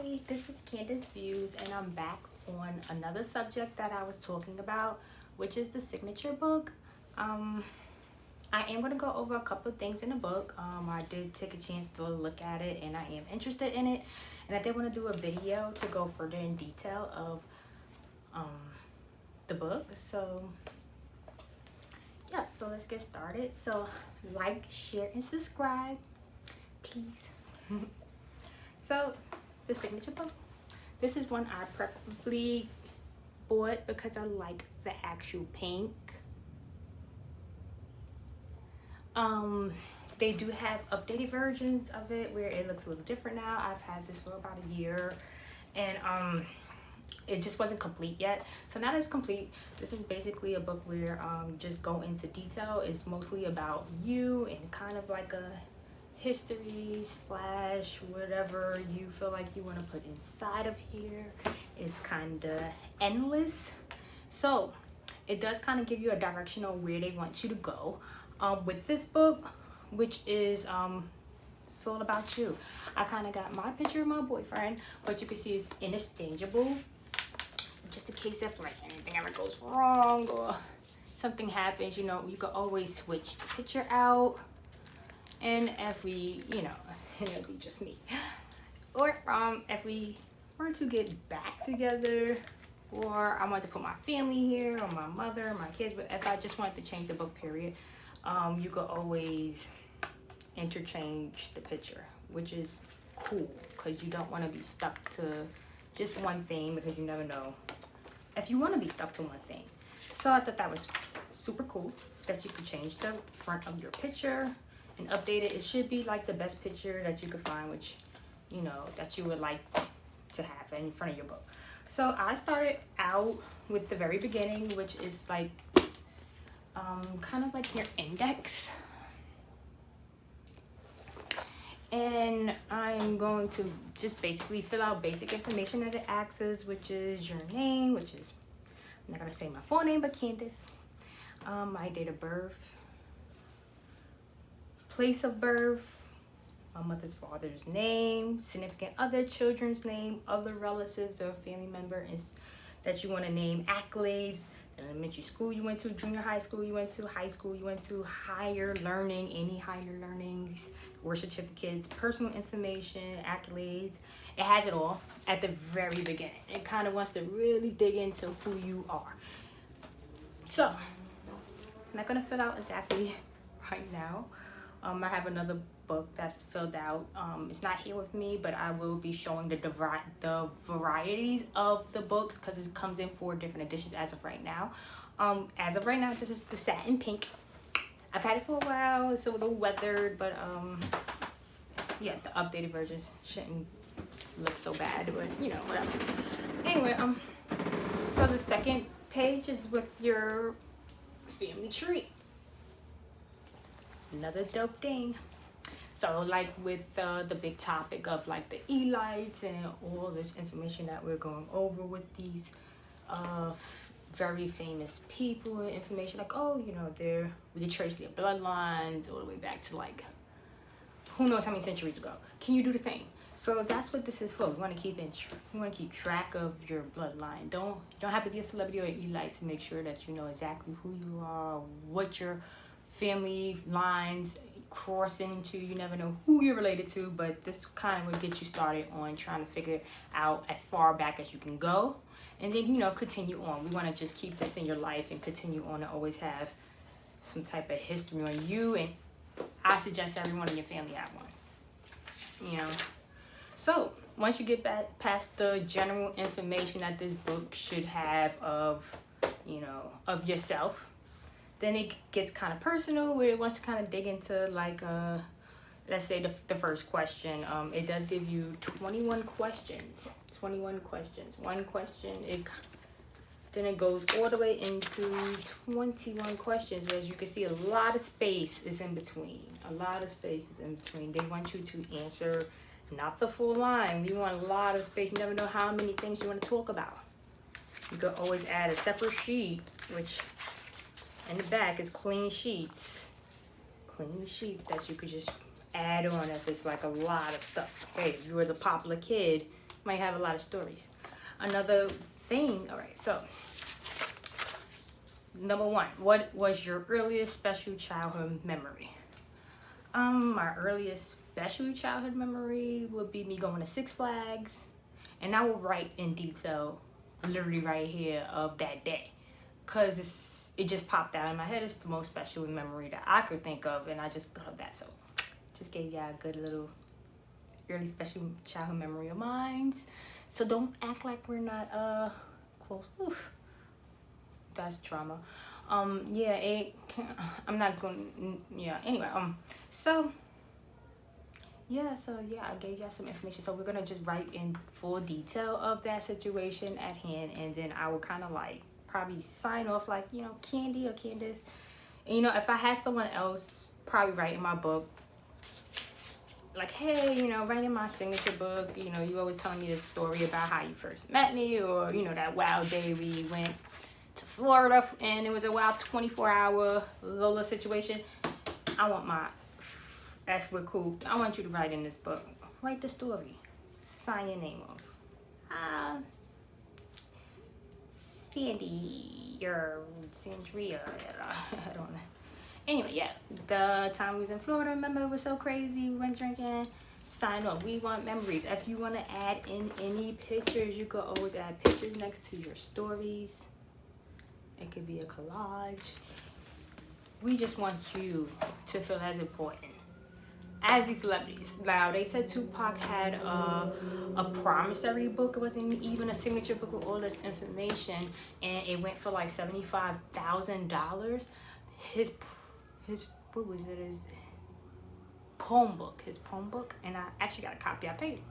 Hey, this is Candace Views, and I'm back on another subject that I was talking about, which is the signature book. I am going to go over a couple of things in the book. I did take a chance to look at it, and I am interested in it. And I did want to do a video to go further in detail of the book. So, yeah, so let's get started. So, like, share, and subscribe, please. So, the signature book. This is one I preferably bought because I like the actual pink. They do have updated versions of it where it looks a little different now. I've had this for about a year, and it just wasn't complete yet. So now that it's complete, this is basically a book where just go into detail. It's mostly about you and kind of like a history slash whatever you feel like you want to put inside of here. It's kind of endless, so it does kind of give you a direction on where they want you to go with this book, which is it's all about you. I kind of got my picture of my boyfriend, but you can see it's interchangeable just in case if like anything ever goes wrong or something happens, you know, you can always switch the picture out. And if we, you know, it'll be just me. Or if we were to get back together, or I want to put my family here, or my mother, my kids, but if I just wanted to change the book period, you could always interchange the picture, which is cool because you don't want to be stuck to just one thing, because you never know if you want to be stuck to one thing. So I thought that was super cool that you could change the front of your picture and update it. It should be like the best picture that you could find, which, you know, that you would like to have in front of your book. So I started out with the very beginning, which is like kind of like your index. And I'm going to just basically fill out basic information that it asks us, which is your name, which is, I'm not going to say my full name, but Candace. My date of birth, place of birth, my mother's father's name, significant other, children's name, other relatives or family member is that you want to name, accolades, the elementary school you went to, junior high school you went to, high school you went to, higher learning, any higher learnings or certificates, personal information, accolades. It has it all at the very beginning. It kind of wants to really dig into who you are. So, I'm not going to fill out exactly right now. I have another book that's filled out. It's not here with me, but I will be showing the varieties of the books because it comes in 4 different editions as of right now. As of right now, this is the satin pink. I've had it for a while. It's a little weathered, but yeah, the updated versions shouldn't look so bad, but you know, whatever. Anyway, so the second page is with your family tree. Another dope thing. So like with the big topic of like the Elites and all this information that we're going over with these very famous people and information, like, oh, you know, we trace their bloodlines all the way back to like who knows how many centuries ago. Can you do the same? So that's what this is for. We want to keep track of your bloodline. You don't have to be a celebrity or an Elite to make sure that you know exactly who you are, what your family lines cross into. You never know who you're related to, but this kind of will get you started on trying to figure out as far back as you can go, and then, you know, continue on. We want to just keep this in your life and continue on to always have some type of history on you, and I suggest everyone in your family have one, you know. So once you get back past the general information that this book should have of, you know, of yourself, then it gets kind of personal, where it wants to kind of dig into like let's say the first question. It does give you 21 questions. One question, then it goes all the way into 21 questions, where as you can see, a lot of space is in between. They want you to answer not the full line. We want a lot of space. You never know how many things you want to talk about. You can always add a separate sheet, which in the back is clean sheets that you could just add on if it's like a lot of stuff. Hey, if you were the popular kid, might have a lot of stories. Another thing, all right, so number one, what was your earliest special childhood memory? My earliest special childhood memory would be me going to Six Flags, and I will write in detail, literally right here, of that day, because it just popped out in my head. It's the most special memory that I could think of, and I just thought of that, so just gave y'all a good little early special childhood memory of mine. So don't act like we're not close. Oof. That's trauma. Yeah, I'm not going, yeah, anyway, so yeah, I gave y'all some information. So we're gonna just write in full detail of that situation at hand, and then I will kind of like probably sign off like, you know, Candy or Candace. And, you know, if I had someone else probably write in my book, like, hey, you know, write in my signature book, you know, you always telling me this story about how you first met me, or, you know, that wild day we went to Florida and it was a wild 24-hour Lola situation. I want my, if we're cool, I want you to write in this book. Write the story. Sign your name off. Sandy, or Sandria, I don't know. Anyway, yeah, the time we was in Florida, remember, it was so crazy. We went drinking. Sign off. We want memories. If you want to add in any pictures, you could always add pictures next to your stories. It could be a collage. We just want you to feel as important as these celebrities. Now, they said Tupac had a promissory book. It wasn't even a signature book with all this information, and it went for like $75,000. His what was it? His poem book, and I actually got a copy. I paid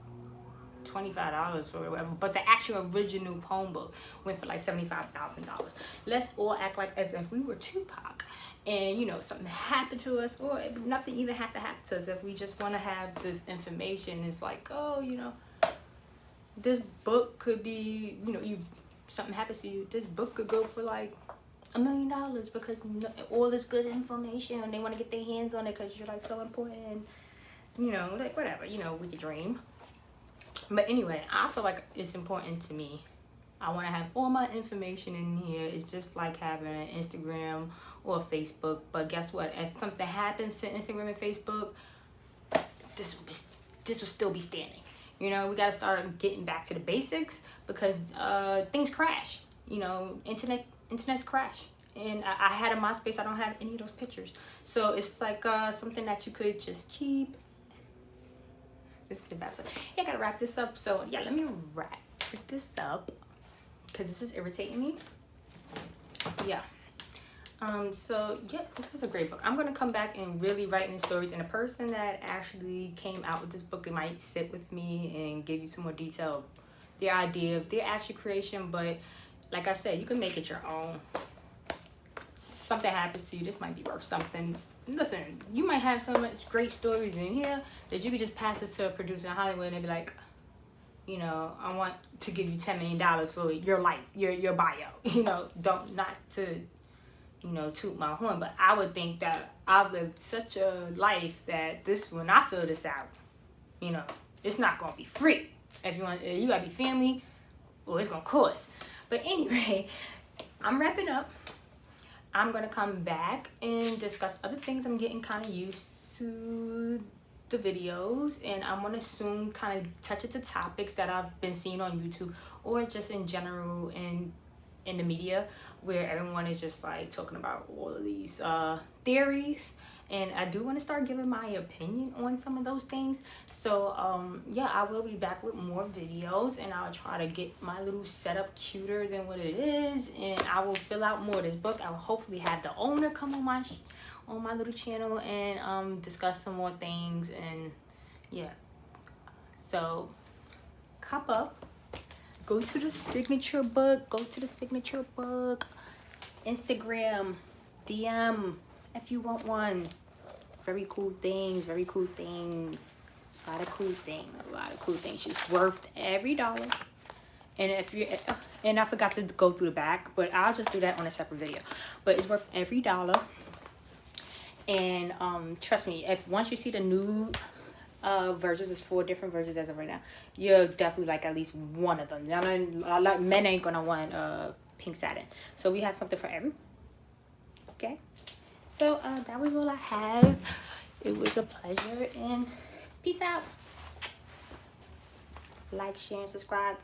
$25 or whatever, but the actual original poem book went for like $75,000. Let's all act like as if we were Tupac, and you know, something happened to us, or nothing even had to happen to us. If we just want to have this information, it's like, oh, you know, this book could be, you know, something happens to you, this book could go for like $1 million, because all this good information, and they want to get their hands on it because you're like so important, you know, like whatever, you know, we could dream. But anyway, I feel like it's important to me. I want to have all my information in here. It's just like having an Instagram or Facebook. But guess what? If something happens to Instagram and Facebook, this will still be standing. You know, we got to start getting back to the basics, because things crash. You know, internet's crash. And I had a MySpace. I don't have any of those pictures. So it's like something that you could just keep. This is the bad side. Yeah, I gotta wrap this up. So yeah, let me wrap this up, because this is irritating me. Yeah. So yeah, this is a great book. I'm gonna come back and really write in stories, and the person that actually came out with this book, it might sit with me and give you some more detail of their idea of their actual creation. But like I said, you can make it your own. Something happens to you, this might be worth something. Listen, you might have so much great stories in here that you could just pass it to a producer in Hollywood, and they'd be like, you know, I want to give you $10 million for your life, your bio. You know, not to, you know, toot my horn, but I would think that I've lived such a life that when I fill this out, you know, it's not gonna be free. If you gotta be family, or it's gonna cost. But anyway, I'm wrapping up. I'm gonna come back and discuss other things. I'm getting kind of used to the videos, and I'm gonna soon kind of touch into topics that I've been seeing on YouTube, or just in general in the media, where everyone is just like talking about all of these theories. And I do want to start giving my opinion on some of those things. So yeah, I will be back with more videos, and I'll try to get my little setup cuter than what it is, and I will fill out more of this book. I will hopefully have the owner come on my little channel and discuss some more things. And yeah, so cop up, go to the signature book, Instagram, DM if you want one. Very cool things, a lot of cool things. She's worth every dollar. And and I forgot to go through the back, but I'll just do that on a separate video. But it's worth every dollar. And trust me, once you see the new versions. There's 4 different versions as of right now. You're definitely like at least one of them. Like men ain't gonna want pink satin. So we have something for everyone. Okay. So that was all I have. It was a pleasure, and peace out. Like, share, and subscribe.